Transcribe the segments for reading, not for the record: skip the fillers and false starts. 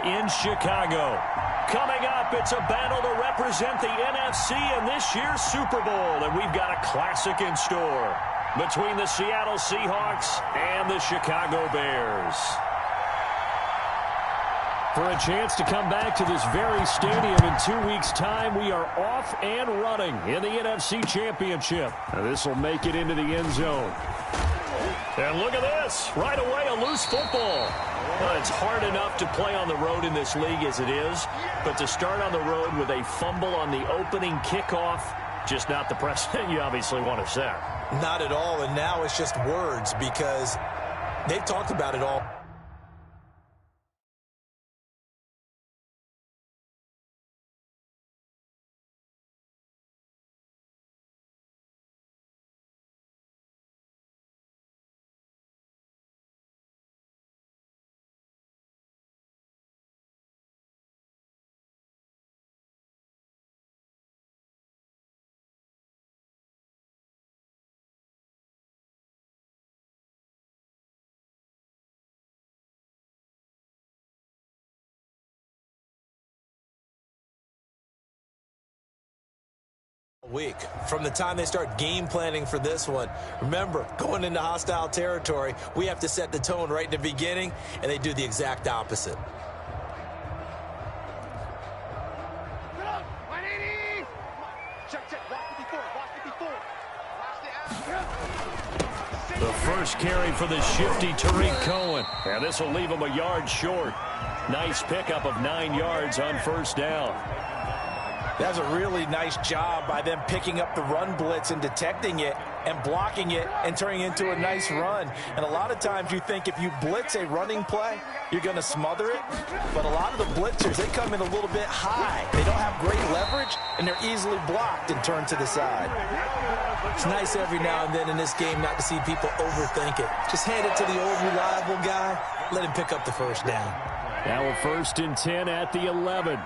in Chicago. Coming up, it's a battle to represent the NFC in this year's Super Bowl, and we've got a classic in store between the Seattle Seahawks and the Chicago Bears. For a chance to come back to this very stadium in 2 weeks' time, we are off and running in the NFC Championship. This will make it into the end zone. And look at this. Right away, a loose football. Well, it's hard enough to play on the road in this league as it is, but to start on the road with a fumble on the opening kickoff, just not the precedent you obviously want to set. Not at all, and now it's just words because they've talked about it all. Week from the time they start game planning for this one. Remember, going into hostile territory, we have to set the tone right in the beginning, and they do the exact opposite. The first carry for the shifty Tariq Cohen, and this will leave him a yard short. Nice pickup of 9 yards on first down. That's a really nice job by them picking up the run blitz and detecting it and blocking it and turning it into a nice run. And a lot of times you think if you blitz a running play, you're going to smother it. But a lot of the blitzers, they come in a little bit high. They don't have great leverage, and they're easily blocked and turned to the side. It's nice every now and then in this game not to see people overthink it. Just hand it to the old reliable guy. Let him pick up the first down. Now a 1st and 10 at the 11.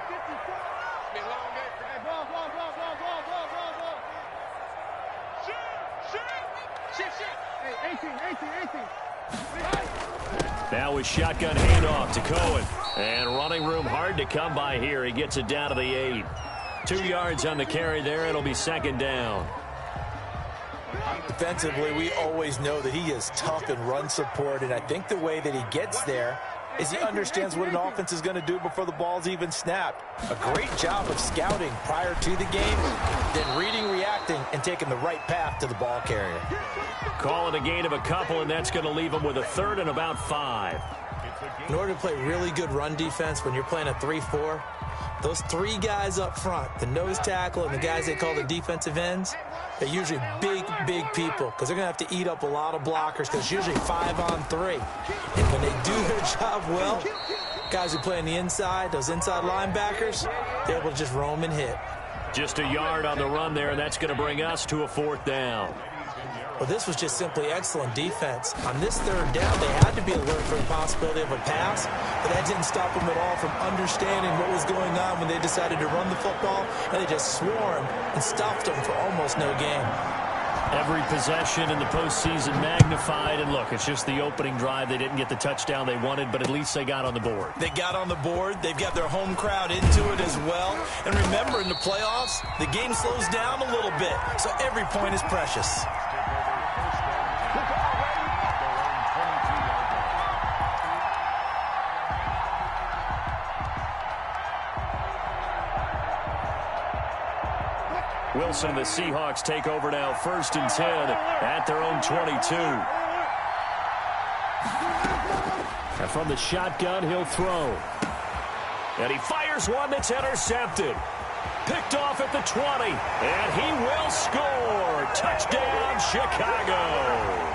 Now a shotgun handoff to Cohen. And running room hard to come by here. He gets it down to the 8. 2 yards on the carry there. It'll be 2nd down. Defensively, we always know that he is tough in run support, and I think the way that he gets there is he understands what an offense is going to do before the ball's even snapped. A great job of scouting prior to the game, then reading, reacting, and taking the right path to the ball carrier. Calling a gain of a couple, and that's going to leave him with a 3rd and about 5. In order to play really good run defense when you're playing a 3-4, those 3 guys up front, the nose tackle and the guys they call the defensive ends, they're usually big, big people because they're going to have to eat up a lot of blockers because it's usually 5-on-3. And when they do their job well, guys who play on the inside, those inside linebackers, they're able to just roam and hit. Just a yard on the run there, and that's going to bring us to a 4th down. Well, this was just simply excellent defense. On this 3rd down, they had to be alert for the possibility of a pass, but that didn't stop them at all from understanding what was going on when they decided to run the football, and they just swarmed and stuffed them for almost no gain. Every possession in the postseason magnified, and look, it's just the opening drive. They didn't get the touchdown they wanted, but at least they got on the board. They got on the board. They've got their home crowd into it as well. And remember, in the playoffs, the game slows down a little bit, so every point is precious. Wilson and the Seahawks take over now, 1st and 10 at their own 22. And from the shotgun, he'll throw. And he fires one that's intercepted. Picked off at the 20. And he will score. Touchdown, Chicago.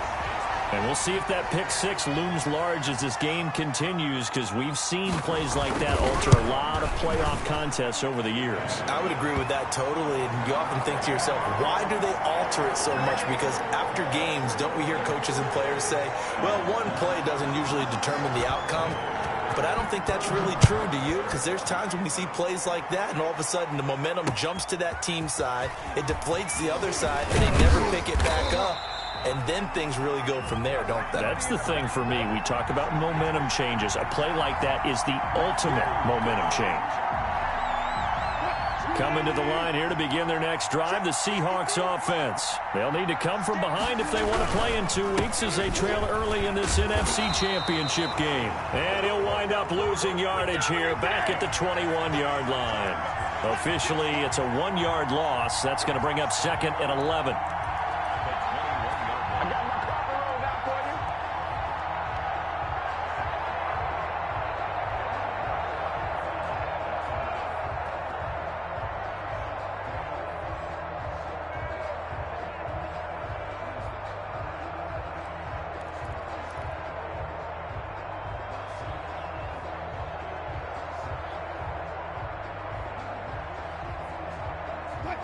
And we'll see if that pick 6 looms large as this game continues, because we've seen plays like that alter a lot of playoff contests over the years. I would agree with that totally, and you often think to yourself, why do they alter it so much? Because after games, don't we hear coaches and players say, well, one play doesn't usually determine the outcome? But I don't think that's really true, do you? Because there's times when we see plays like that, and all of a sudden the momentum jumps to that team side, it deflates the other side, and they never pick it back up. and then things really go from there, don't they? That's the thing for me. We talk about momentum changes. A play like that is the ultimate momentum change. Coming to the line here to begin their next drive, the Seahawks offense. They'll need to come from behind if they want to play in 2 weeks as they trail early in this NFC Championship game. And he'll wind up losing yardage here back at the 21-yard line. Officially, it's a 1-yard loss. That's going to bring up 2nd and 11.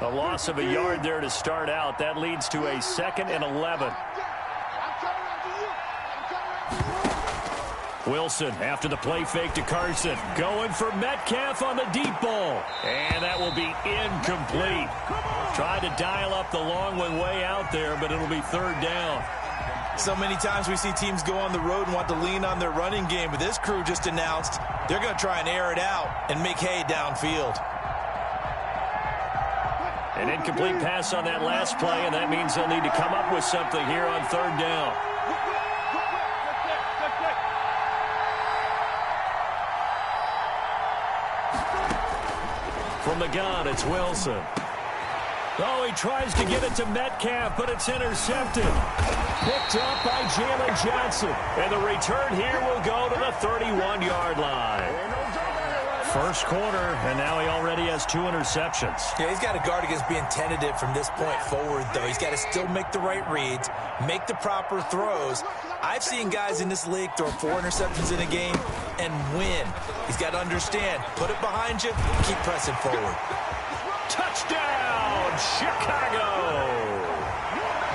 A loss of a yard there to start out. That leads to a 2nd and 11. Wilson after the play fake to Carson. Going for Metcalf on the deep ball. And that will be incomplete. Tried to dial up the long one way out there, but it'll be 3rd down. So many times we see teams go on the road and want to lean on their running game, but this crew just announced they're going to try and air it out and make hay downfield. An incomplete pass on that last play, and that means they'll need to come up with something here on 3rd down. From the gun, it's Wilson. Oh, he tries to get it to Metcalf, but it's intercepted. Picked up by Jalen Johnson. And the return here will go to the 31-yard line. First quarter, and now he already has 2 interceptions. Yeah, he's got to guard against being tentative from this point forward, though. He's got to still make the right reads, make the proper throws. I've seen guys in this league throw 4 interceptions in a game and win. He's got to understand, put it behind you, keep pressing forward. Touchdown, Chicago!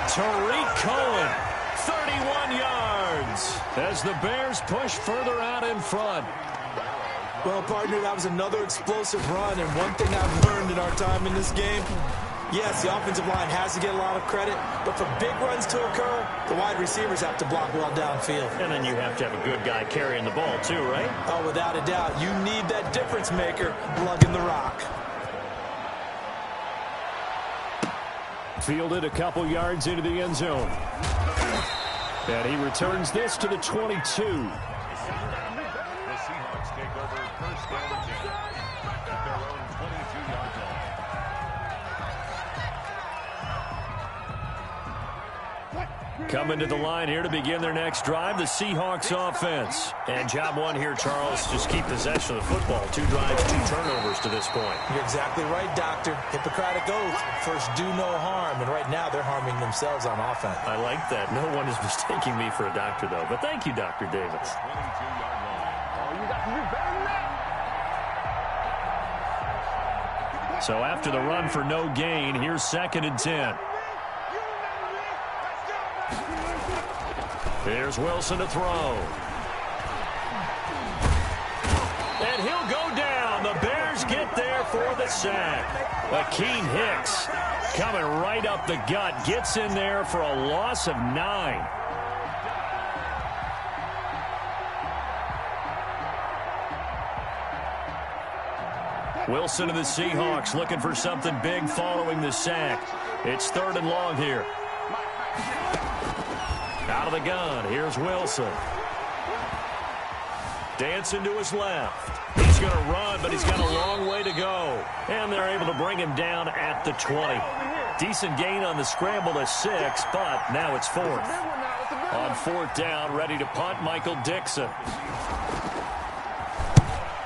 Tariq Cohen, 31 yards, as the Bears push further out in front. Well, partner, that was another explosive run, and one thing I've learned in our time in this game, yes, the offensive line has to get a lot of credit, but for big runs to occur, the wide receivers have to block well downfield. And then you have to have a good guy carrying the ball too, right? Oh, without a doubt. You need that difference maker lugging the rock. Fielded a couple yards into the end zone. And he returns this to the 22. Coming to the line here to begin their next drive, the Seahawks offense. And job one here, Charles, just keep possession of the football. 2 drives, 2 turnovers to this point. You're exactly right, Doctor. Hippocratic oath. First, do no harm. And right now, they're harming themselves on offense. I like that. No one is mistaking me for a doctor, though. But thank you, Dr. Davis. So after the run for no gain, here's 2nd and 10. Here's Wilson to throw. And he'll go down. The Bears get there for the sack. Akeem Hicks coming right up the gut. Gets in there for a loss of 9. Wilson and the Seahawks looking for something big following the sack. It's 3rd and long here. Out of the gun, here's Wilson. Dancing to his left. He's going to run, but he's got a long way to go. And they're able to bring him down at the 20. Decent gain on the scramble to 6, but now it's 4th. On 4th down, ready to punt, Michael Dixon.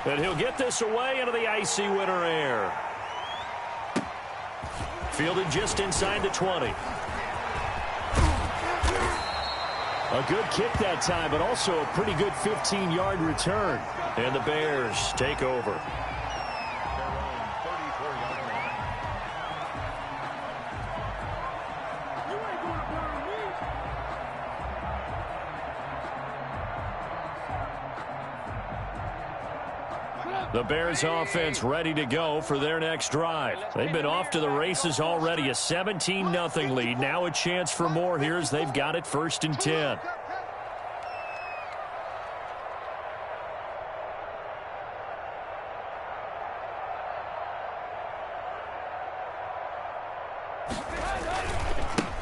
And he'll get this away into the icy winter air. Fielded just inside the 20. A good kick that time, but also a pretty good 15-yard return. And the Bears take over. The Bears offense ready to go for their next drive. They've been off to the races already. A 17-0 lead. Now a chance for more here as they've got it 1st and 10.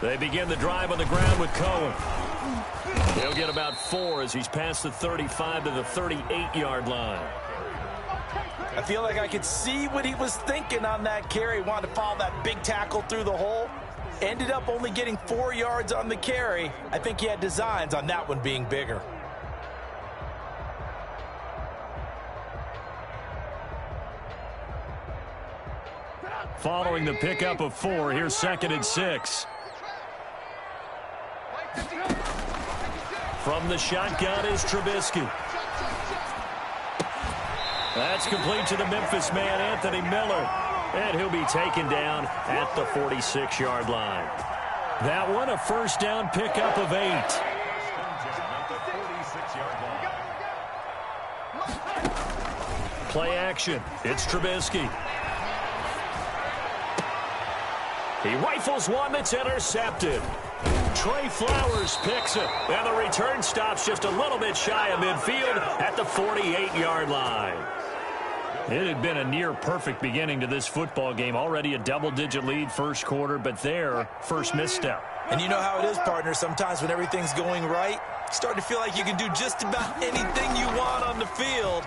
They begin the drive on the ground with Cohen. He'll get about 4 as he's past the 35 to the 38-yard line. I feel like I could see what he was thinking on that carry. Wanted to follow that big tackle through the hole. Ended up only getting 4 yards on the carry. I think he had designs on that one being bigger. Following the pickup of 4, here's 2nd and 6. From the shotgun is Trubisky. That's complete to the Memphis man, Anthony Miller. And he'll be taken down at the 46-yard line. That one, a 1st down pickup of 8. Play action. It's Trubisky. He rifles one that's intercepted. Trey Flowers picks it, and the return stops just a little bit shy of midfield at the 48-yard line. It had been a near-perfect beginning to this football game. Already a double-digit lead 1st quarter, but their first misstep. And you know how it is, partner. Sometimes when everything's going right, you start to feel like you can do just about anything you want on the field.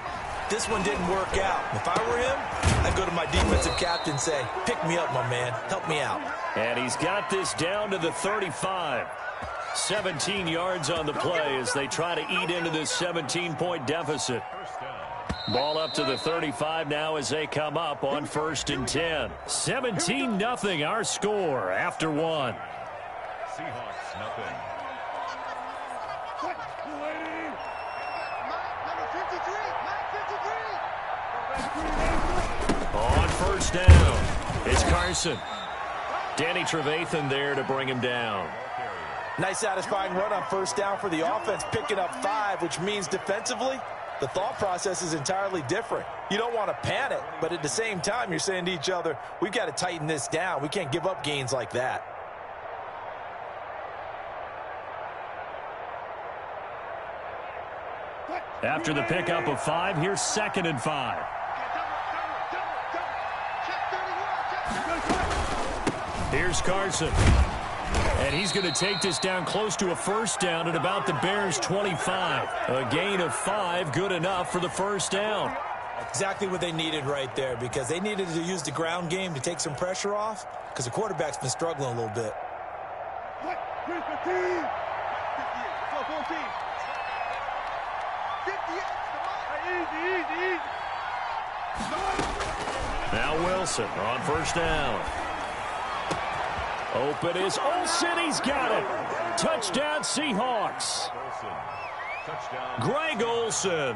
This one didn't work out. If I were him, I'd go to my defensive captain and say, pick me up, my man. Help me out. And he's got this down to the 35. 17 yards on the play as they try to eat into this 17-point deficit. Ball up to the 35 now as they come up on 1st and 10. 17-0 our score after 1. Seahawks nothing. On 1st down, it's Carson. Danny Trevathan there to bring him down. Nice satisfying run on 1st down for the offense, picking up 5, which means defensively, the thought process is entirely different. You don't want to panic, but at the same time, you're saying to each other, we've got to tighten this down. We can't give up gains like that. After the pickup of 5, here's 2nd and 5. Here's Carson. And he's going to take this down close to a 1st down at about the Bears' 25. A gain of 5, good enough for the 1st down. Exactly what they needed right there, because they needed to use the ground game to take some pressure off, because the quarterback's been struggling a little bit. Now Wilson on 1st down. Open is Olsen. He's got it. Touchdown Seahawks. Greg Olsen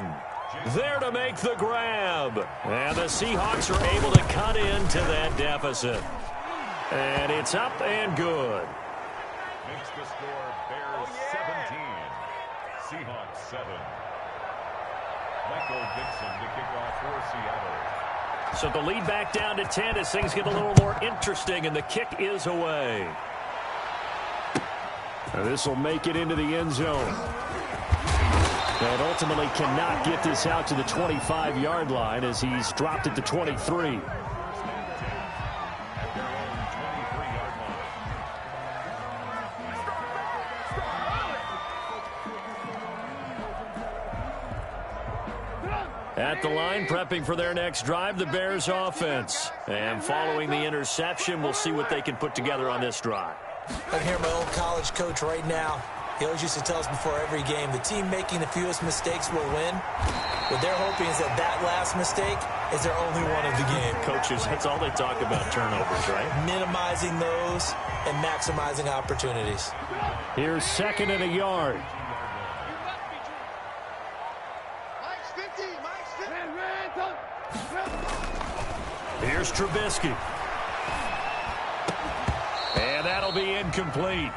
there to make the grab. And the Seahawks are able to cut into that deficit. And it's up and good. Makes the score Bears 17, Seahawks 7. Michael Dixon to kick off for Seattle. So the lead back down to 10 as things get a little more interesting, and the kick is away. This will make it into the end zone. And ultimately cannot get this out to the 25-yard line as he's dropped at the 23. At the line, prepping for their next drive, the Bears offense. And following the interception, we'll see what they can put together on this drive. I can hear my old college coach right now. He always used to tell us before every game, the team making the fewest mistakes will win. What they're hoping is that that last mistake is their only one of the game. Coaches, that's all they talk about, turnovers, right? Minimizing those and maximizing opportunities. Here's 2nd and a yard. Here's Trubisky. And that'll be incomplete.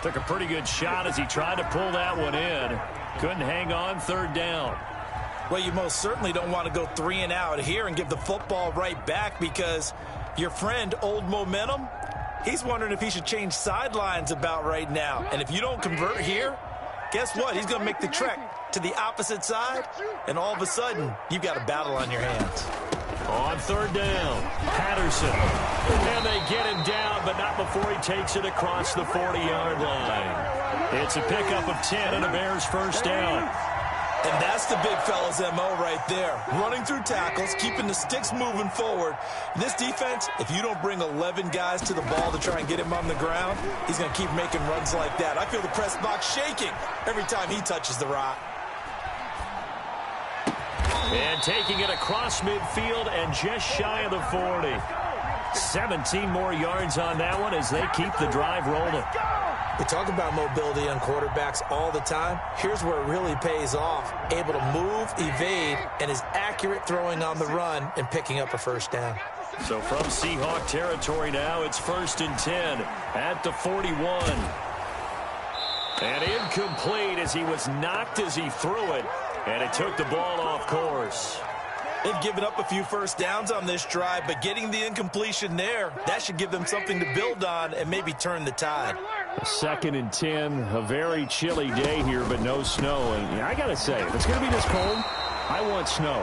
Took a pretty good shot as he tried to pull that one in. Couldn't hang on 3rd down. Well, you most certainly don't want to go 3 and out here and give the football right back, because your friend, Old Momentum, he's wondering if he should change sidelines about right now. And if you don't convert here, guess what? He's going to make the trek to the opposite side, and all of a sudden, you've got a battle on your hands. On third down, Patterson. And they get him down, but not before he takes it across the 40-yard line. It's a pickup of 10 and a Bears first down. And that's the big fella's MO right there. Running through tackles, keeping the sticks moving forward. This defense, if you don't bring 11 guys to the ball to try and get him on the ground, he's going to keep making runs like that. I feel the press box shaking every time he touches the rock. And taking it across midfield and just shy of the 40. 17 more yards on that one as they keep the drive rolling. We talk about mobility on quarterbacks all the time. Here's where it really pays off. Able to move, evade, and is accurate throwing on the run and picking up a first down. So from Seahawk territory now, it's 1st and 10 at the 41. And incomplete as he was knocked as he threw it, and it took the ball off course. They've given up a few first downs on this drive, but getting the incompletion there, that should give them something to build on and maybe turn the tide. 2nd and 10, a very chilly day here, but no snow. And I got to say, if it's going to be this cold, I want snow.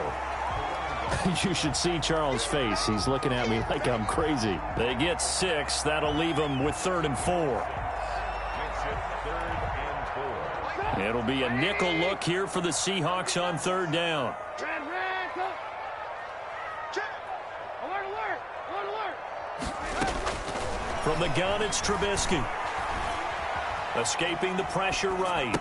You should see Charles' face. He's looking at me like I'm crazy. They get 6. That'll leave them with 3rd and 4. It'll be a nickel look here for the Seahawks on 3rd down. From the gun, it's Trubisky. Escaping the pressure right.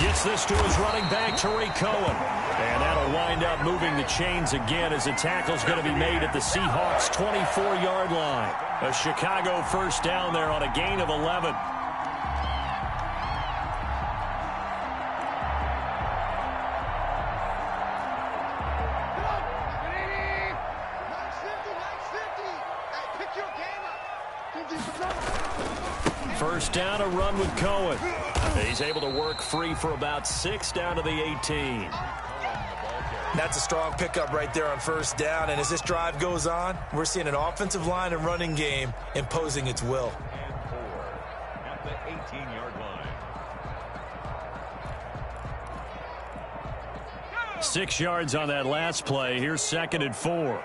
Gets this to his running back, Tariq Cohen. And that'll wind up moving the chains again as the tackle's going to be made at the Seahawks' 24-yard line. A Chicago first down there on a gain of 11. First down, a run with Cohen. He's able to work free for about 6 down to the 18. That's a strong pickup right there on first down. And as this drive goes on, we're seeing an offensive line and running game imposing its will. At the 18-yard line. 6 yards on that last play. Here's 2nd and 4.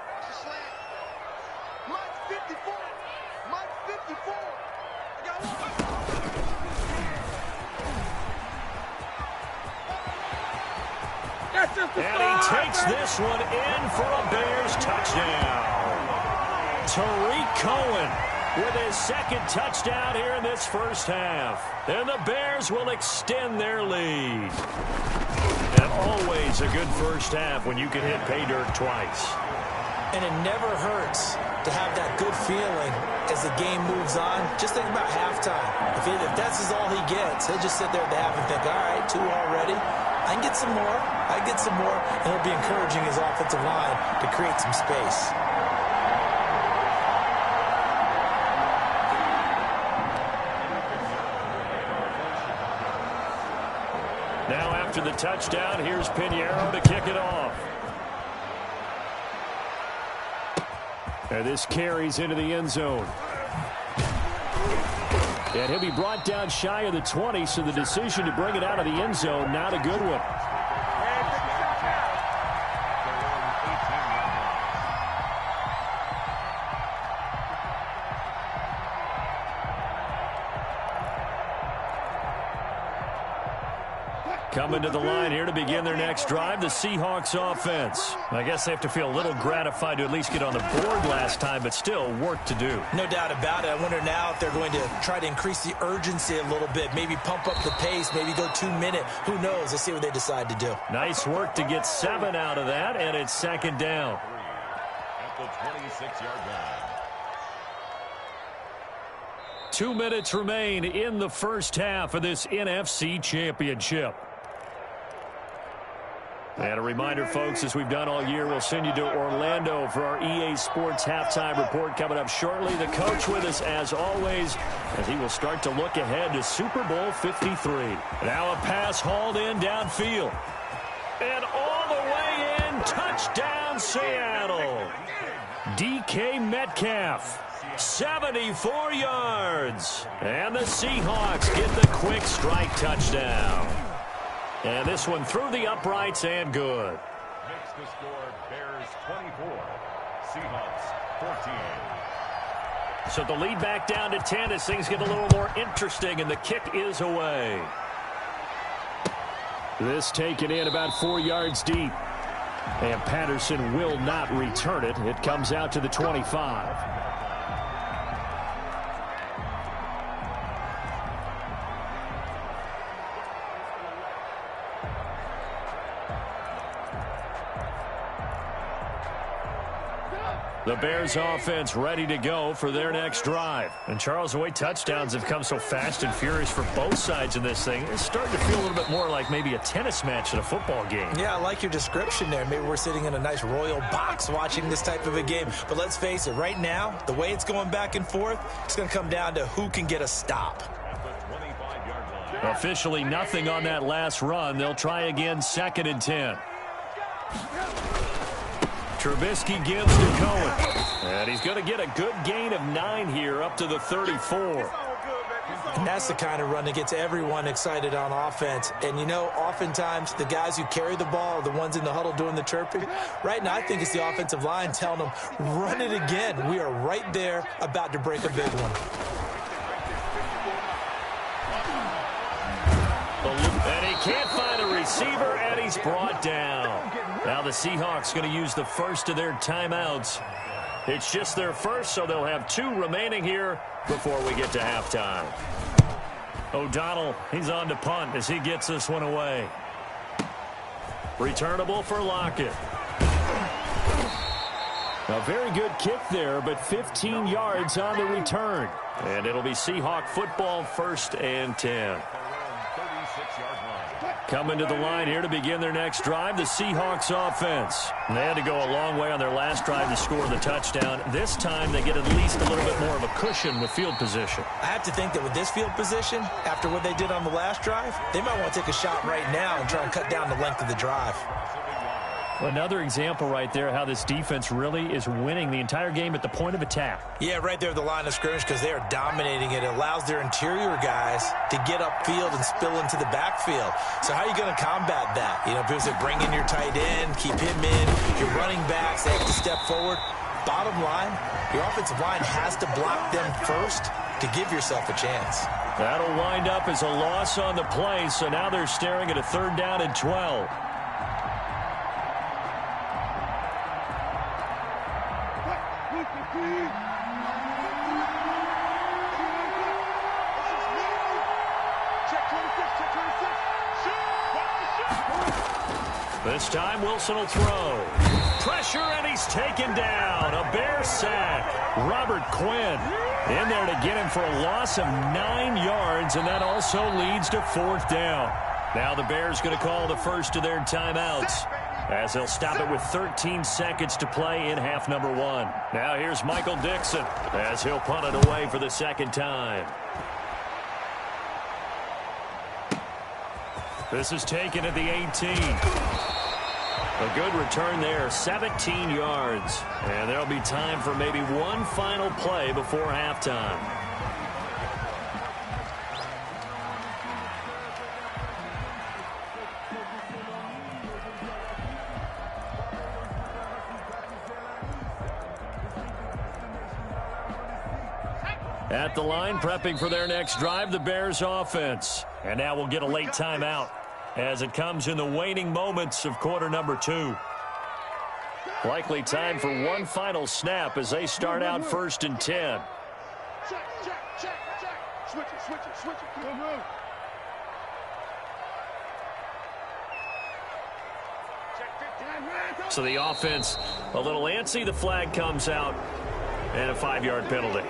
And he takes this one in for a Bears touchdown. Tariq Cohen with his 2nd touchdown here in this first half. And the Bears will extend their lead. And always a good first half when you can hit pay dirt twice. And it never hurts to have that good feeling as the game moves on. Just think about halftime. If that's all he gets, he'll just sit there at the half and think, all right, 2 already. I can get some more. I get some more. And he'll be encouraging his offensive line to create some space. Now after the touchdown, here's Pinheiro to kick it off. And this carries into the end zone. And he'll be brought down shy of the 20, so the decision to bring it out of the end zone, not a good one. Coming to the line here to begin their next drive, the Seahawks offense. I guess they have to feel a little gratified to at least get on the board last time, but still work to do. No doubt about it. I wonder now if they're going to try to increase the urgency a little bit, maybe pump up the pace, maybe go 2-minute. Who knows? Let's see what they decide to do. Nice work to get 7 out of that, and it's 2nd down. At the 26-yard line. 2 minutes remain in the first half of this NFC Championship. And a reminder, folks, as we've done all year, we'll send you to Orlando for our EA Sports Halftime Report coming up shortly. The coach with us, as always, as he will start to look ahead to Super Bowl 53. Now a pass hauled in downfield. And all the Touchdown, Seattle. DK Metcalf, 74 yards. And the Seahawks get the quick strike touchdown. And this one through the uprights and good. Makes the score Bears 24, Seahawks 14. So the lead back down to 10 as things get a little more interesting, and the kick is away. This taken in about 4 yards deep. And Patterson will not return it. It comes out to the 25. The Bears offense ready to go for their next drive. And Charles, the way touchdowns have come so fast and furious for both sides in this thing, it's starting to feel a little bit more like maybe a tennis match in a football game. Yeah, I like your description there. Maybe we're sitting in a nice royal box watching this type of a game. But let's face it, right now, the way it's going back and forth, it's going to come down to who can get a stop. Officially nothing on that last run. They'll try again, 2nd and 10. Trubisky gives to Cohen. And he's going to get a good gain of 9 here up to the 34. And that's the kind of run that gets everyone excited on offense. And, you know, oftentimes the guys who carry the ball are the ones in the huddle doing the chirping. Right now, I think it's the offensive line telling them, run it again. We are right there about to break a big one. And he can't find a receiver, and he's brought down. Now the Seahawks going to use the first of their timeouts. It's just their first, so they'll have 2 remaining here before we get to halftime. O'Donnell, he's on to punt as he gets this one away. Returnable for Lockett. A very good kick there, but 15 yards on the return. And it'll be Seahawk football, 1st and 10. Coming to the line here to begin their next drive, the Seahawks offense. They had to go a long way on their last drive to score the touchdown. This time they get at least a little bit more of a cushion with field position. I have to think that with this field position, after what they did on the last drive, they might want to take a shot right now and try and cut down the length of the drive. Another example right there how this defense really is winning the entire game at the point of attack. Yeah, right there at the line of scrimmage because they are dominating it. It allows their interior guys to get upfield and spill into the backfield. So how are you going to combat that? You know, people say bring in your tight end, keep him in. Your running backs, they have to step forward. Bottom line, your offensive line has to block them first to give yourself a chance. That'll wind up as a loss on the play, so now they're staring at a 3rd down and 12. This time Wilson will throw. Pressure, and he's taken down. A Bear sack. Robert Quinn in there to get him for a loss of 9 yards, and that also leads to 4th down. Now the Bears going to call the first of their timeouts as they'll stop it with 13 seconds to play in half number 1. Now here's Michael Dixon as he'll punt it away for the 2nd time. This is taken at the 18. A good return there, 17 yards. And there'll be time for maybe one final play before halftime. At the line, prepping for their next drive, the Bears offense. And now we'll get a late timeout as it comes in the waning moments of quarter number 2. Likely time for one final snap as they start out 1st and 10. Switch it. So the offense a little antsy. The flag comes out and a 5-yard penalty.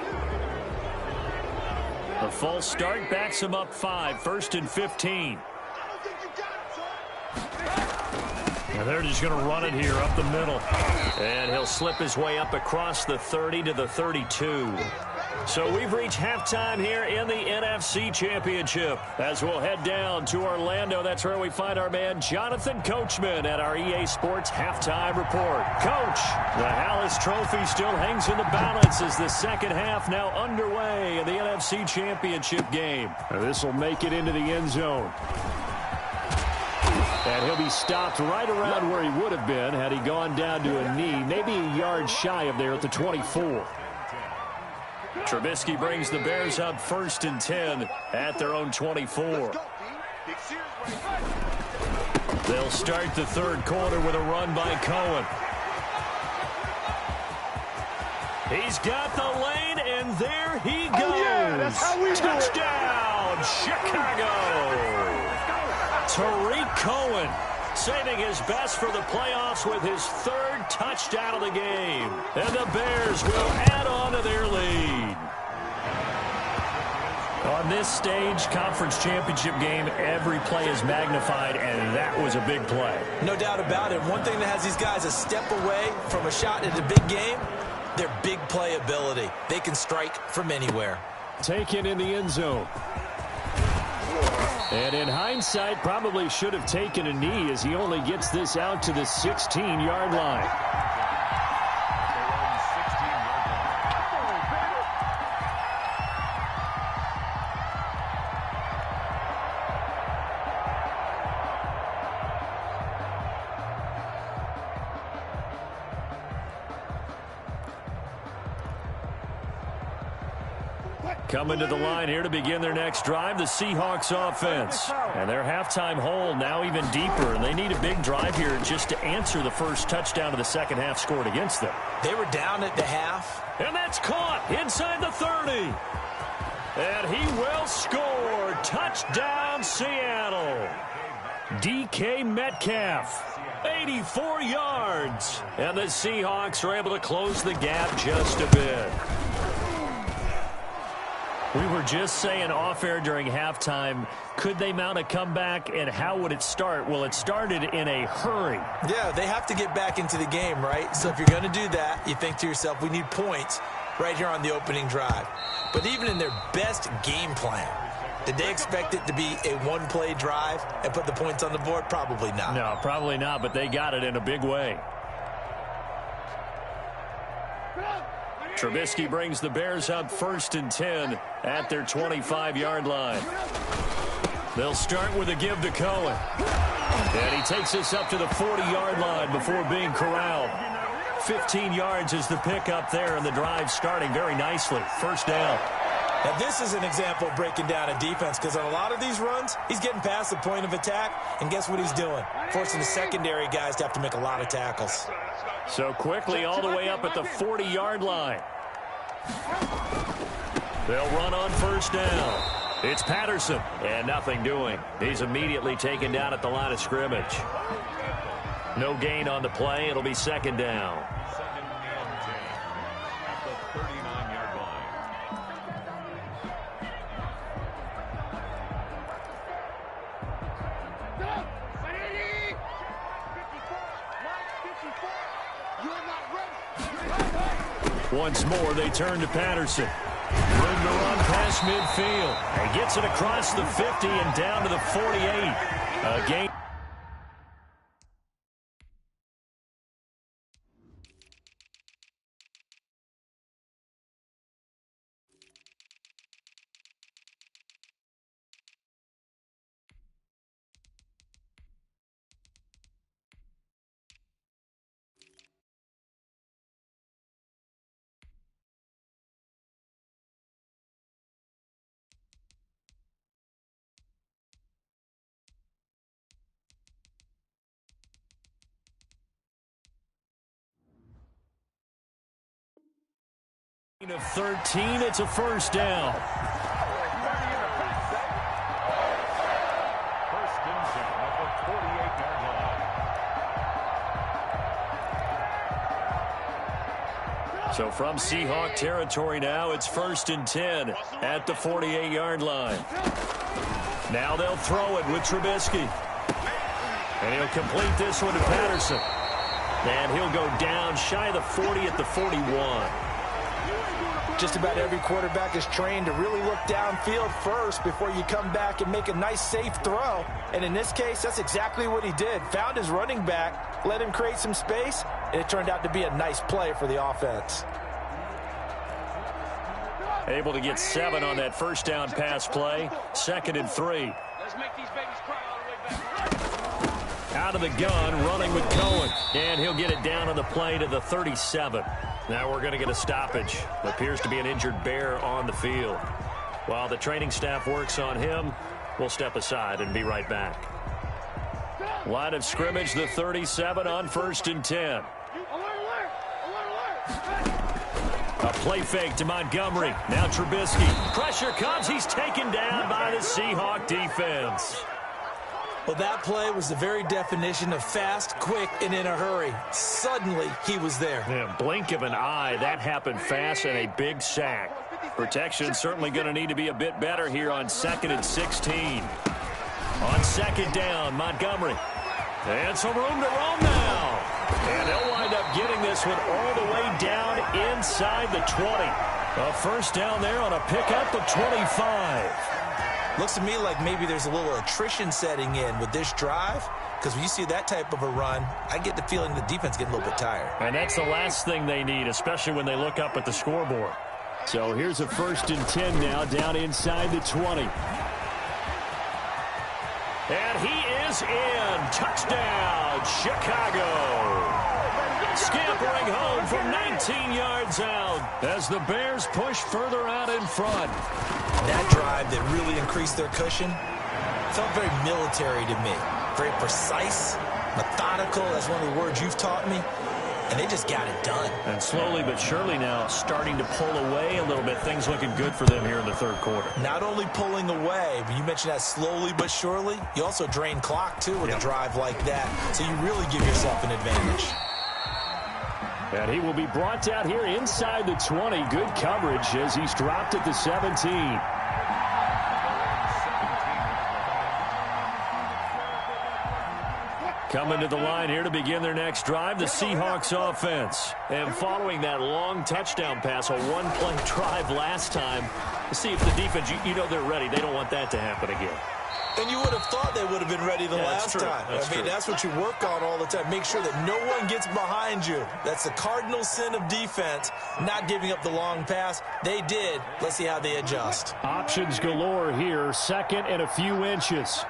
The false start backs him up 5, 1st and 15. And they're just going to run it here up the middle. And he'll slip his way up across the 30 to the 32. So we've reached halftime here in the NFC Championship. As we'll head down to Orlando, that's where we find our man Jonathan Coachman at our EA Sports Halftime Report. Coach, the Hallis Trophy still hangs in the balance as the second half now underway in the NFC Championship game. This will make it into the end zone. And he'll be stopped right around where he would have been had he gone down to a knee, maybe a yard shy of there at the 24. Trubisky brings the Bears up 1st and 10 at their own 24. They'll start the third quarter with a run by Cohen. He's got the lane, and there he goes. Oh, yeah, that's how we Touchdown, Chicago. Tariq Cohen saving his best for the playoffs with his third touchdown of the game. And the Bears will add on to their lead. On this stage, conference championship game, every play is magnified, and that was a big play. No doubt about it. One thing that has these guys a step away from a shot at a big game, their big play ability. They can strike from anywhere. Taken in the end zone. And in hindsight, probably should have taken a knee as he only gets this out to the 16-yard line. Coming to the line here to begin their next drive, the Seahawks offense. And their halftime hole now even deeper, and they need a big drive here just to answer the first touchdown of the second half scored against them. They were down at the half. And that's caught inside the 30. And he will score. Touchdown, Seattle. DK Metcalf, 84 yards. And the Seahawks are able to close the gap just a bit. We were just saying off-air during halftime, could they mount a comeback, and how would it start? Well, it started in a hurry. Yeah, they have to get back into the game, right? So if you're going to do that, you think to yourself, we need points right here on the opening drive. But even in their best game plan, did they expect it to be a one-play drive and put the points on the board? Probably not. No, probably not, but they got it in a big way. Trubisky brings the Bears up 1st and 10 at their 25-yard line. They'll start with a give to Cohen. And he takes us up to the 40-yard line before being corralled. 15 yards is the pickup there, and the drive starting very nicely. First down. Now, this is an example of breaking down a defense, because on a lot of these runs, he's getting past the point of attack, and guess what he's doing? Forcing the secondary guys to have to make a lot of tackles. So quickly all the way up at the 40-yard line. They'll run on first down. It's Patterson, and nothing doing. He's immediately taken down at the line of scrimmage. No gain on the play. It'll be second down. Second and 10 at the 39-yard line. Once more, they turn to Patterson. Room to run past midfield. He gets it across the 50 and down to the 48. A gain. Of 13, it's a first down. First and 10 at the 48-yard line. So from Seahawk territory now, it's 1st and 10 at the 48-yard line. Now they'll throw it with Trubisky. And he'll complete this one to Patterson. And he'll go down yards shy of the 40 at the 41. Just about every quarterback is trained to really look downfield first before you come back and make a nice, safe throw. And in this case, that's exactly what he did. Found his running back, let him create some space, and it turned out to be a nice play for the offense. Able to get 7 on that first down pass play. 2nd and 3. Let's make these babies cry all the way back. Out of the gun, running with Cohen. And he'll get it down on the play to the 37. Now we're going to get a stoppage. Appears to be an injured Bear on the field. While the training staff works on him, we'll step aside and be right back. Line of scrimmage, the 37 on 1st and 10. A play fake to Montgomery. Now Trubisky. Pressure comes. He's taken down by the Seahawk defense. Well, that play was the very definition of fast, quick, and in a hurry. Suddenly, he was there. Yeah, blink of an eye. That happened fast and a big sack. Protection certainly going to need to be a bit better here on 2nd and 16. On 2nd down, Montgomery. And some room to roam now. And they'll wind up getting this one all the way down inside the 20. A first down there on a pickup of 25. Looks to me like maybe there's a little attrition setting in with this drive, because when you see that type of a run, I get the feeling the defense getting a little bit tired. And that's the last thing they need, especially when they look up at the scoreboard. So here's a 1st and 10 now, down inside the 20. And he is in. Touchdown, Chicago. Scampering home from 19 yards out as the Bears push further out in front. That drive that really increased their cushion felt very military to me. Very precise, methodical. That's one of the words you've taught me. And they just got it done. And slowly but surely now starting to pull away a little bit. Things looking good for them here in the 3rd quarter. Not only pulling away, but you mentioned that slowly but surely. You also drain clock, too, with a drive like that. So you really give yourself an advantage. And he will be brought down here inside the 20. Good coverage as he's dropped at the 17. Coming to the line here to begin their next drive, the Seahawks offense. And following that long touchdown pass, a one-play drive last time, to see if the defense, you know they're ready. They don't want that to happen again. And you would have thought they would have been ready the last time. I mean, that's what you work on all the time. Make sure that no one gets behind you. That's the cardinal sin of defense, not giving up the long pass. They did. Let's see how they adjust. Options galore here. 2nd and a few inches.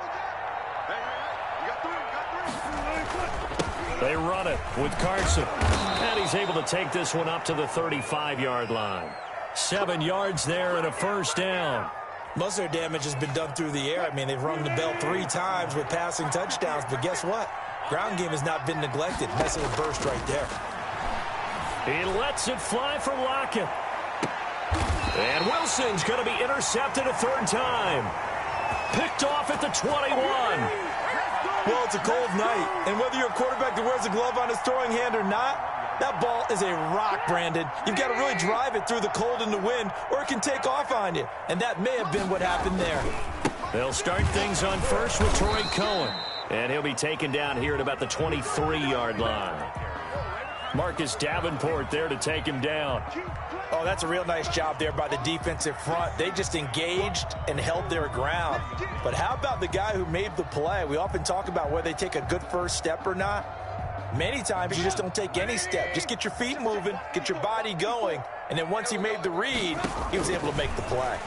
They run it with Carson. And he's able to take this one up to the 35-yard line. 7 yards there and a first down. Most of their damage has been done through the air. I mean, they've rung the bell 3 times with passing touchdowns, but guess what? Ground game has not been neglected. That's a burst right there. He lets it fly for Lockett. And Wilson's going to be intercepted a 3rd time. Picked off at the 21. Well, it's a cold night, and whether you're a quarterback that wears a glove on his throwing hand or not, that ball is a rock, Brandon. You've got to really drive it through the cold and the wind, or it can take off on you. And that may have been what happened there. They'll start things on first with Troy Cohen. And he'll be taken down here at about the 23-yard line. Marcus Davenport there to take him down. Oh, that's a real nice job there by the defensive front. They just engaged and held their ground. But how about the guy who made the play? We often talk about whether they take a good first step or not. Many times you just don't take any step. Just get your feet moving, get your body going, and then once he made the read, he was able to make the play.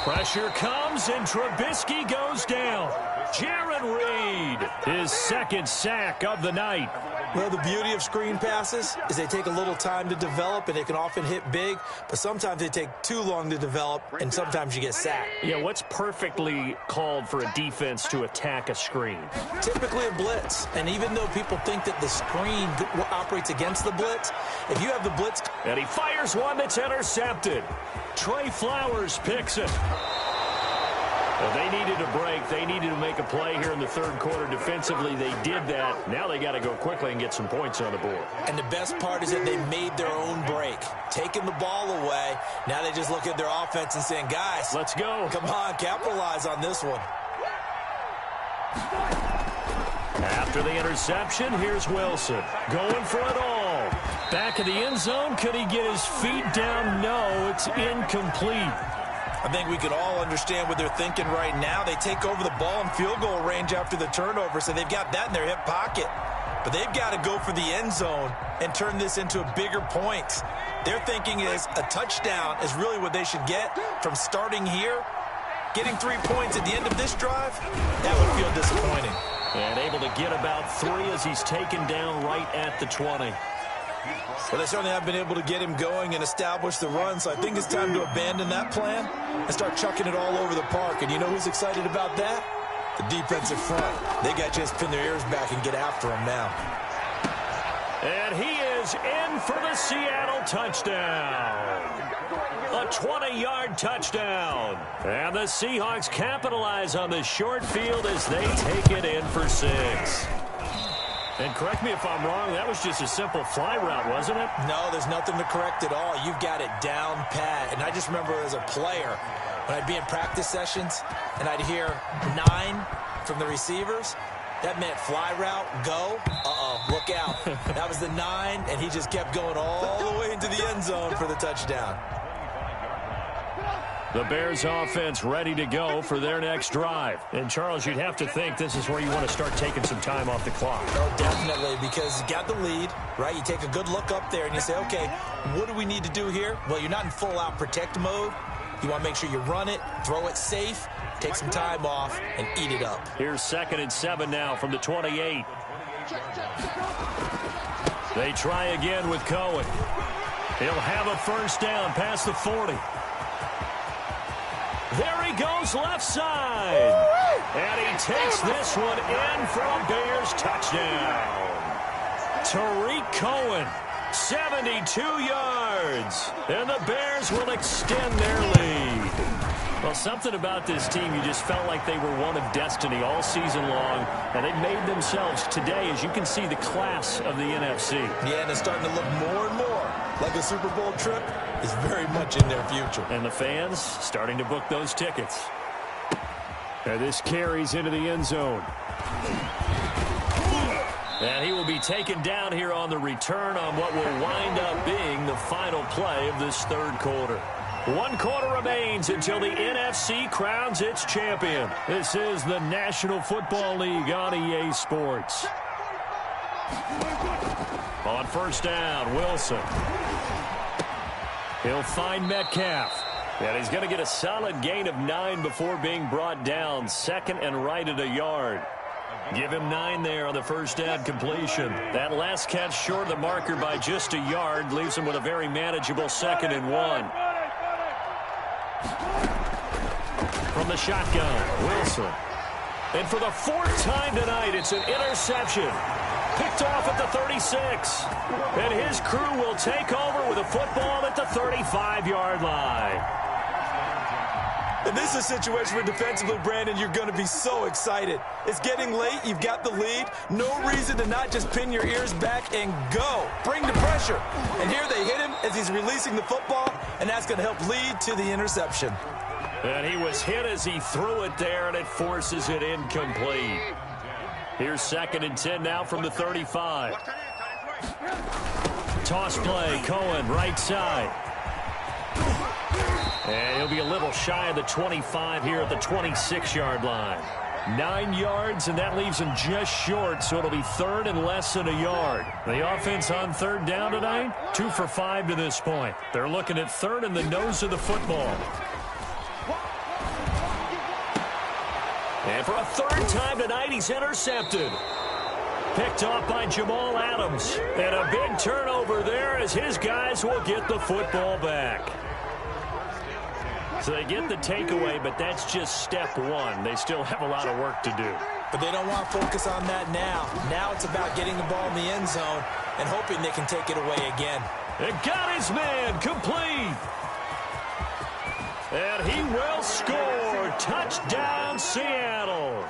Pressure comes, and Trubisky goes down. Jarran Reed, his 2nd sack of the night. Well, the beauty of screen passes is they take a little time to develop, and they can often hit big, but sometimes they take too long to develop, and sometimes you get sacked. Yeah, what's perfectly called for a defense to attack a screen? Typically a blitz, and even though people think that the screen operates against the blitz, if you have the blitz... And he fires one that's intercepted. Trey Flowers picks it. Well, they needed a break. They needed to make a play here in the 3rd quarter. Defensively, they did that. Now they got to go quickly and get some points on the board. And the best part is that they made their own break, taking the ball away. Now they just look at their offense and saying, guys, let's go. Come on, capitalize on this one. After the interception, here's Wilson. Going for it all. Back of the end zone. Could he get his feet down? No, it's incomplete. I think we could all understand what they're thinking right now. They take over the ball in field goal range after the turnover, so they've got that in their hip pocket. But they've got to go for the end zone and turn this into a bigger point. Their thinking is a touchdown is really what they should get from starting here. Getting 3 points at the end of this drive, that would feel disappointing. And able to get about 3 as he's taken down right at the 20. Well, they certainly have been able to get him going and establish the run, so I think it's time to abandon that plan and start chucking it all over the park. And you know who's excited about that? The defensive front. They got to just pin their ears back and get after him now. And he is in for the Seattle touchdown. A 20-yard touchdown. And the Seahawks capitalize on the short field as they take it in for 6. And correct me if I'm wrong, that was just a simple fly route, wasn't it? No, there's nothing to correct at all. You've got it down pat. And I just remember as a player, when I'd be in practice sessions and I'd hear 9 from the receivers, that meant fly route, go, look out. That was the 9, and he just kept going all the way into the end zone for the touchdown. The Bears offense ready to go for their next drive. And, Charles, you'd have to think this is where you want to start taking some time off the clock. Oh, definitely, because you got the lead, right? You take a good look up there and you say, okay, what do we need to do here? Well, you're not in full-out protect mode. You want to make sure you run it, throw it safe, take some time off, and eat it up. Here's 2nd and 7 now from the 28. They try again with Cohen. He'll have a first down past the 40. There he goes left side. And he takes this one in for a Bears touchdown. Tariq Cohen, 72 yards. And the Bears will extend their lead. Well, something about this team, you just felt like they were one of destiny all season long. And they made themselves today, as you can see, the class of the NFC. Yeah, and it's starting to look more and more like a Super Bowl trip is very much in their future. And the fans starting to book those tickets. And this carries into the end zone. And he will be taken down here on the return on what will wind up being the final play of this third quarter. 1 quarter remains until the NFC crowns its champion. This is the National Football League on EA Sports. On first down, Wilson. He'll find Metcalf. And he's going to get a solid gain of 9 before being brought down. 2nd and right at a yard. Give him 9 there on the first down completion. That last catch short of the marker by just a yard leaves him with a very manageable 2nd and 1. From the shotgun, Wilson. And for the 4th time tonight, it's an interception. Picked off at the 36. And his crew will take over with a football at the 35-yard line. And this is a situation where defensively, Brandon, you're going to be so excited. It's getting late. You've got the lead. No reason to not just pin your ears back and go. Bring the pressure. And here they hit him as he's releasing the football, and that's going to help lead to the interception. And he was hit as he threw it there, and it forces it incomplete. Here's 2nd and 10 now from the 35. Toss play, Cohen, right side. And he'll be a little shy of the 25 here at the 26-yard line. 9 yards, and that leaves him just short, so it'll be 3rd and less than a yard. The offense on 3rd down tonight, 2 for 5 to this point. They're looking at 3rd in the nose of the football. And for a 3rd time tonight, he's intercepted. Picked off by Jamal Adams. And a big turnover there as his guys will get the football back. So they get the takeaway, but that's just step 1. They still have a lot of work to do. But they don't want to focus on that now. Now it's about getting the ball in the end zone and hoping they can take it away again. And got his man complete. And he will score. Touchdown, Seattle.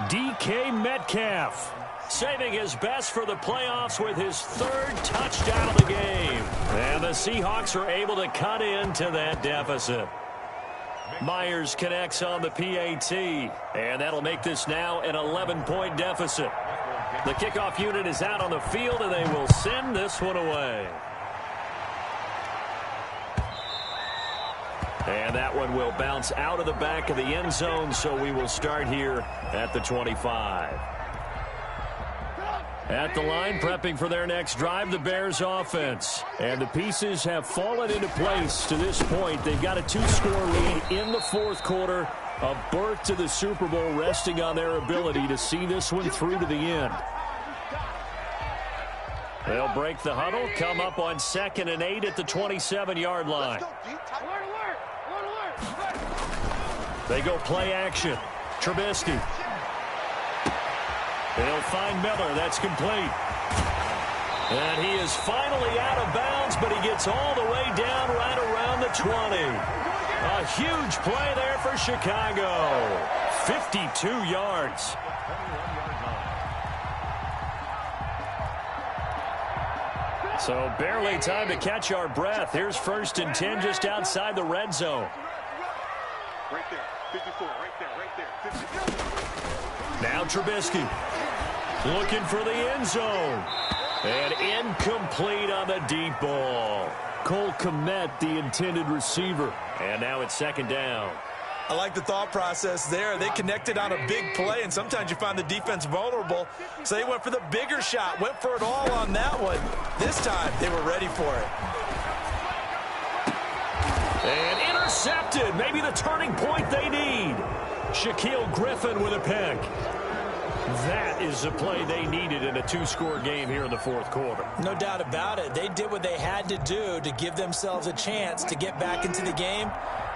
DK Metcalf saving his best for the playoffs with his 3rd touchdown of the game. And the Seahawks are able to cut into that deficit. Myers connects on the PAT. And that'll make this now an 11-point deficit. The kickoff unit is out on the field, and they will send this one away. And that one will bounce out of the back of the end zone, so we will start here at the 25. At the line, prepping for their next drive, the Bears offense. And the pieces have fallen into place to this point. They've got a 2-score lead in the fourth quarter. A berth to the Super Bowl resting on their ability to see this one through to the end. They'll break the huddle, come up on 2nd and 8 at the 27-yard line. They go play action. Trubisky. They'll find Miller. That's complete. And he is finally out of bounds, but he gets all the way down right around the 20. A huge play there for Chicago. 52 yards. So barely time to catch our breath. Here's 1st and 10 just outside the red zone. Right there. 54. Right there. 54. Now Trubisky. Looking for the end zone. And incomplete on the deep ball. Cole Kmet, the intended receiver. And now it's 2nd down. I like the thought process there. They connected on a big play, and sometimes you find the defense vulnerable. So they went for the bigger shot, went for it all on that one. This time, they were ready for it. And intercepted. Maybe the turning point they need. Shaquille Griffin with a pick. That is the play they needed in a 2-score game here in the fourth quarter. No doubt about it. They did what they had to do to give themselves a chance to get back into the game.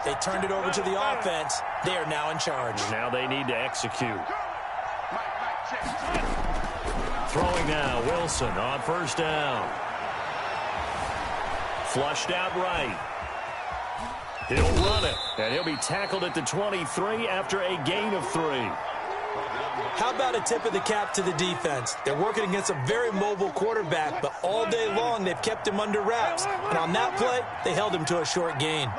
They turned it over to the offense. They are now in charge. Now they need to execute. Throwing now, Wilson on 1st down. Flushed out right. He'll run it, and he'll be tackled at the 23 after a gain of 3. How about a tip of the cap to the defense? They're working against a very mobile quarterback, but all day long they've kept him under wraps. And on that play, they held him to a short gain.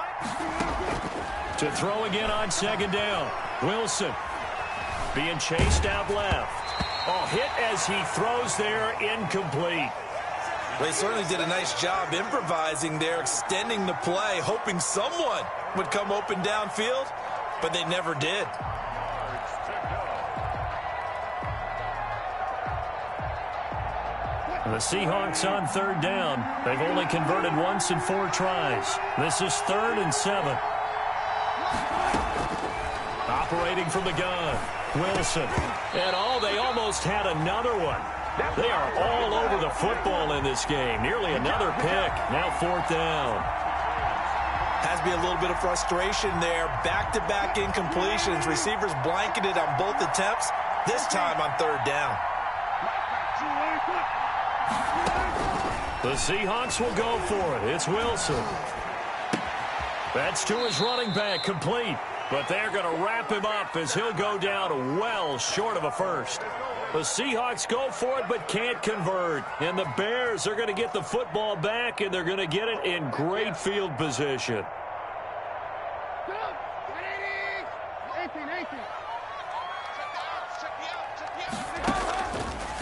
To throw again on 2nd down. Wilson being chased out left. Oh, hit as he throws there, incomplete. They certainly did a nice job improvising there, extending the play, hoping someone would come open downfield, but they never did. The Seahawks on 3rd down. They've only converted once in 4 tries. This is 3rd and 7. Operating from the gun, Wilson. And they almost had another one. They are all over the football in this game. Nearly another pick. Now 4th down. Has to be a little bit of frustration there. Back-to-back incompletions. Receivers blanketed on both attempts. This time on 3rd down. The Seahawks will go for it. It's Wilson. That's to his running back, complete. But they're going to wrap him up as he'll go down well short of a first. The Seahawks go for it but can't convert. And the Bears are going to get the football back, and they're going to get it in great field position.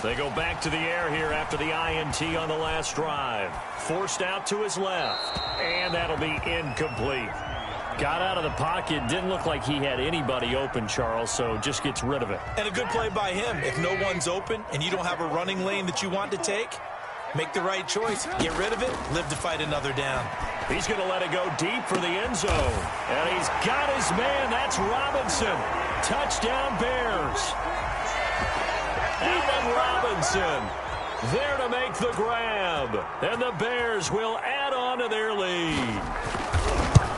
They go back to the air here after the INT on the last drive. Forced out to his left. And that'll be incomplete. Got out of the pocket. Didn't look like he had anybody open, Charles, so just gets rid of it. And a good play by him. If no one's open and you don't have a running lane that you want to take, make the right choice. Get rid of it. Live to fight another down. He's going to let it go deep for the end zone. And he's got his man. That's Robinson. Touchdown, Bears. Allen Robinson there to make the grab. And the Bears will add on to their lead.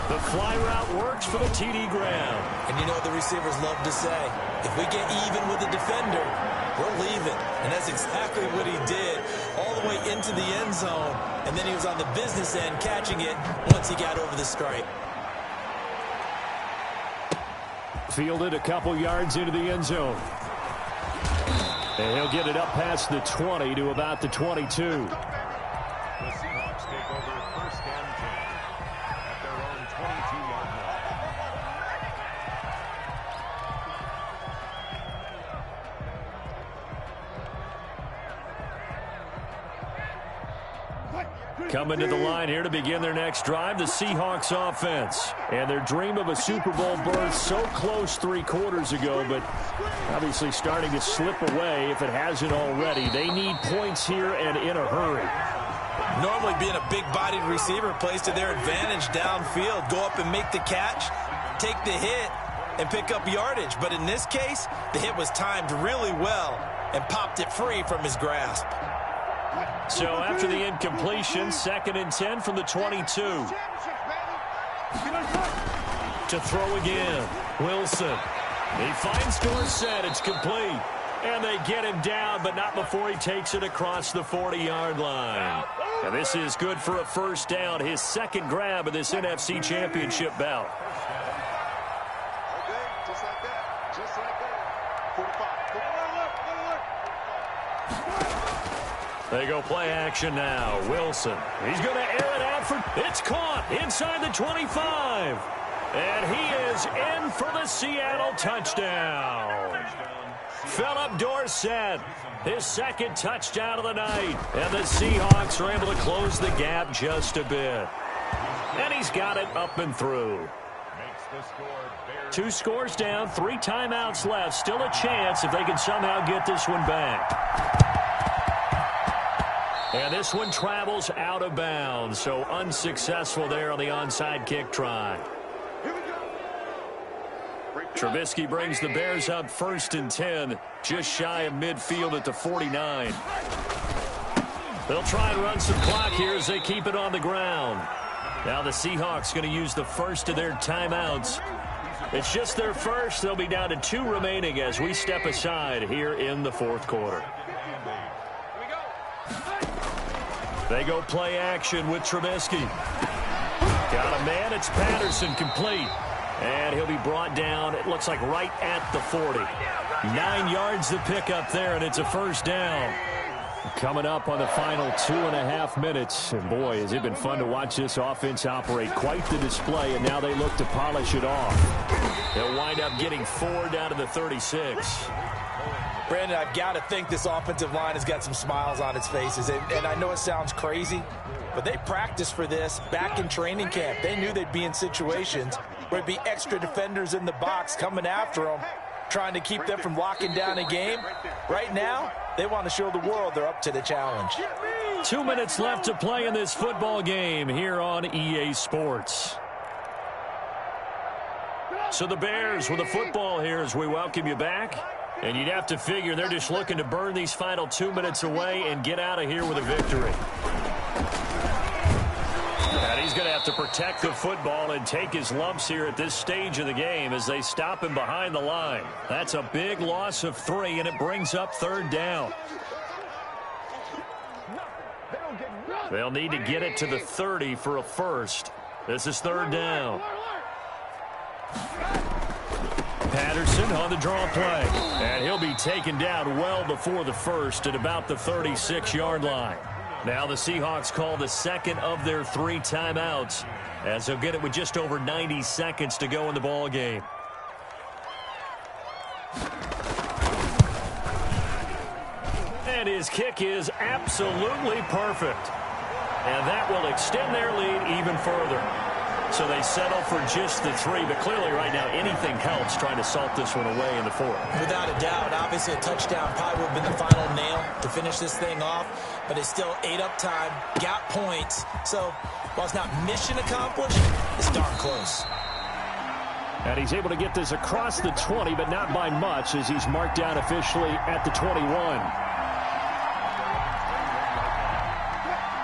The fly route works for the TD grab. And you know what the receivers love to say? If we get even with the defender, we're leaving. And that's exactly what he did, all the way into the end zone. And then he was on the business end catching it once he got over the stripe. Fielded a couple yards into the end zone. And he'll get it up past the 20 to about the 22. The Seahawks take over 1st and 10 at their own 22-yard line. Coming to the line here to begin their next drive, the Seahawks offense. And their dream of a Super Bowl berth so close 3 quarters ago, but obviously starting to slip away if it hasn't already. They need points here and in a hurry. Normally being a big-bodied receiver plays to their advantage downfield. Go up and make the catch, take the hit, and pick up yardage. But in this case, the hit was timed really well and popped it free from his grasp. So after the incompletion, 2nd and 10 from the 22. To throw again, Wilson. He finds Dorsett. It's complete. And they get him down, but not before he takes it across the 40-yard line. And this is good for a first down, his 2nd grab of this NFC Championship bout. Just like that. Just like that. 45. They go play action now. Wilson. He's going to air it out for... It's caught inside the 25. And he is in for the Seattle touchdown. Philip Dorsett, his 2nd touchdown of the night. And the Seahawks are able to close the gap just a bit. And he's got it up and through. 2 scores down, 3 timeouts left. Still a chance if they can somehow get this one back. And this one travels out of bounds, so unsuccessful there on the onside kick try. Trubisky brings the Bears up 1st and 10, just shy of midfield at the 49. They'll try and run some clock here as they keep it on the ground. Now the Seahawks going to use the first of their timeouts. It's just their first. They'll be down to 2 remaining as we step aside here in the 4th quarter. They go play action with Trubisky. Got a man. It's Patterson, complete. And he'll be brought down, it looks like right at the 40. 9 yards to pick up there, and it's a first down. Coming up on the final 2.5 minutes. And boy, has it been fun to watch this offense operate. Quite the display, and now they look to polish it off. They'll wind up getting 4 down to the 36. Brandon, I've got to think this offensive line has got some smiles on its faces. And I know it sounds crazy, but they practiced for this back in training camp. They knew they'd be in situations where there'd be extra defenders in the box coming after them, trying to keep them from locking down a game. Right now, they want to show the world they're up to the challenge. 2 minutes left to play in this football game here on EA Sports. So the Bears with the football here as we welcome you back. And you'd have to figure they're just looking to burn these final 2 minutes away and get out of here with a victory. And he's going to have to protect the football and take his lumps here at this stage of the game as they stop him behind the line. That's a big loss of 3, and it brings up 3rd down. They'll need to get it to the 30 for a first. This is 3rd down. Patterson on the draw play. And he'll be taken down well before the first at about the 36-yard line. Now the Seahawks call the 2nd of their 3 timeouts as they'll get it with just over 90 seconds to go in the ball game. And his kick is absolutely perfect. And that will extend their lead even further. So they settle for just the 3, but clearly right now anything helps trying to salt this one away in the 4th. Without a doubt, obviously a touchdown probably would have been the final nail to finish this thing off, but it's still ate up time, got points. So while it's not mission accomplished, it's darn close. And he's able to get this across the 20, but not by much as he's marked down officially at the 21.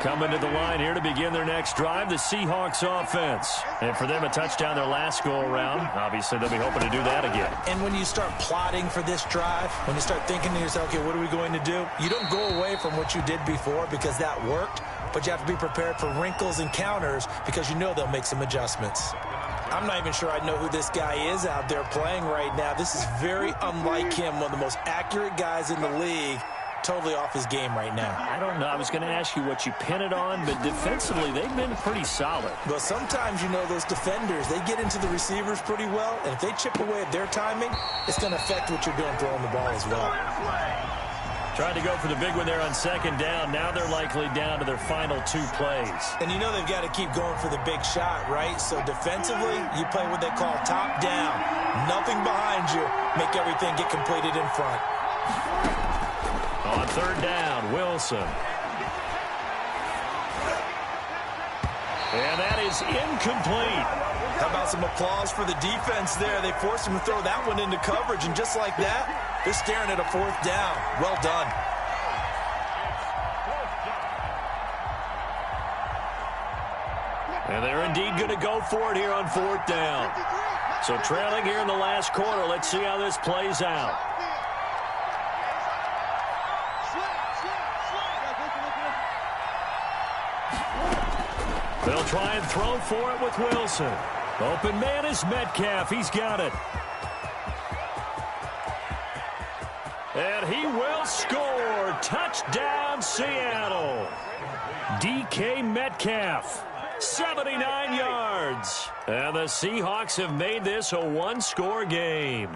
Coming to the line here to begin their next drive, the Seahawks offense. And for them, a touchdown their last go-around. Obviously, they'll be hoping to do that again. And when you start plotting for this drive, when you start thinking to yourself, okay, what are we going to do? You don't go away from what you did before because that worked, but you have to be prepared for wrinkles and counters because you know they'll make some adjustments. I'm not even sure I know who this guy is out there playing right now. This is very unlike him, one of the most accurate guys in the league. Totally off his game right now. I don't know. I was going to ask you what you pin it on, but defensively, they've been pretty solid. But sometimes, you know, those defenders, they get into the receivers pretty well, and if they chip away at their timing, it's going to affect what you're doing throwing the ball as well. Tried to go for the big one there on second down. Now they're likely down to their final 2 plays. And you know they've got to keep going for the big shot, right? So defensively, you play what they call top down. Nothing behind you. Make everything get completed in front. On third down, Wilson. And that is incomplete. How about some applause for the defense there? They forced him to throw that one into coverage, and just like that, they're staring at a 4th down. Well done. And they're indeed going to go for it here on 4th down. So trailing here in the last quarter. Let's see how this plays out. They'll try and throw for it with Wilson. Open man is Metcalf. He's got it. And he will score. Touchdown, Seattle. DK Metcalf, 79 yards. And the Seahawks have made this a 1-score game.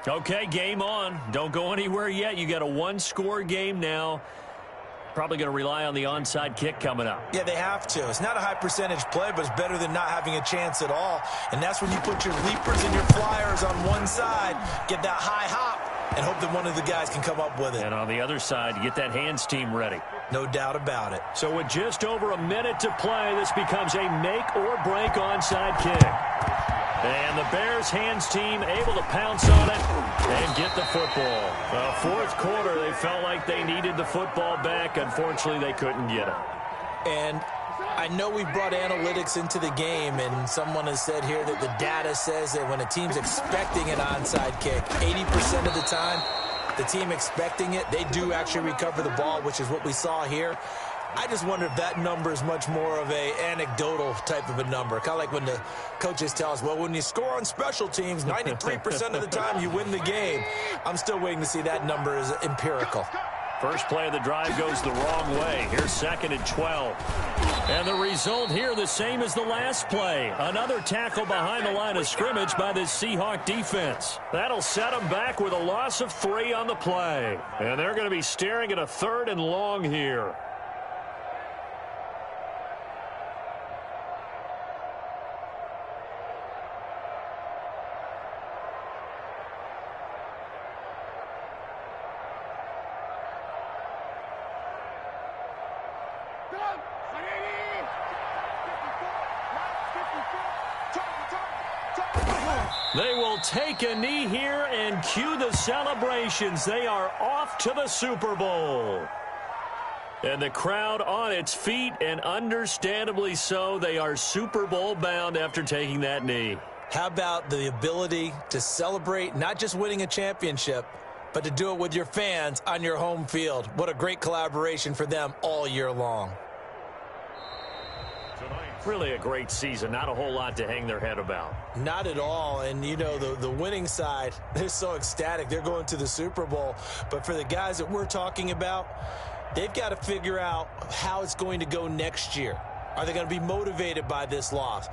Okay, game on. Don't go anywhere yet. You got a 1-score game now. Probably going to rely on the onside kick coming up. Yeah, they have to. It's not a high percentage play, but it's better than not having a chance at all. And that's when you put your leapers and your flyers on one side, get that high hop, and hope that one of the guys can come up with it. And on the other side, you get that hands team ready. No doubt about it. So with just over a minute to play, this becomes a make-or-break onside kick. And the Bears hands team able to pounce on it and get the football. Fourth quarter, they felt like they needed the football back. Unfortunately, they couldn't get it. And I know we brought analytics into the game, and someone has said here that the data says that when a team's expecting an onside kick, 80% of the time, the team expecting it, they do actually recover the ball, which is what we saw here. I just wonder if that number is much more of a anecdotal type of a number. Kind of like when the coaches tell us, well, when you score on special teams, 93% of the time you win the game. I'm still waiting to see that number is empirical. First play of the drive goes the wrong way. Here's 2nd and 12. And the result here the same as the last play. Another tackle behind the line of scrimmage by this Seahawk defense. That'll set them back with a loss of 3 on the play. And they're going to be staring at a 3rd and long here. They will take a knee here and cue the celebrations. They are off to the Super Bowl. And the crowd on its feet, and understandably so. They are Super Bowl bound after taking that knee. How about the ability to celebrate not just winning a championship, but to do it with your fans on your home field? What a great collaboration for them all year long. Really a great season. Not a whole lot to hang their head about. Not at all. And, you know, the winning side, they're so ecstatic. They're going to the Super Bowl. But for the guys that we're talking about, they've got to figure out how it's going to go next year. Are they going to be motivated by this loss?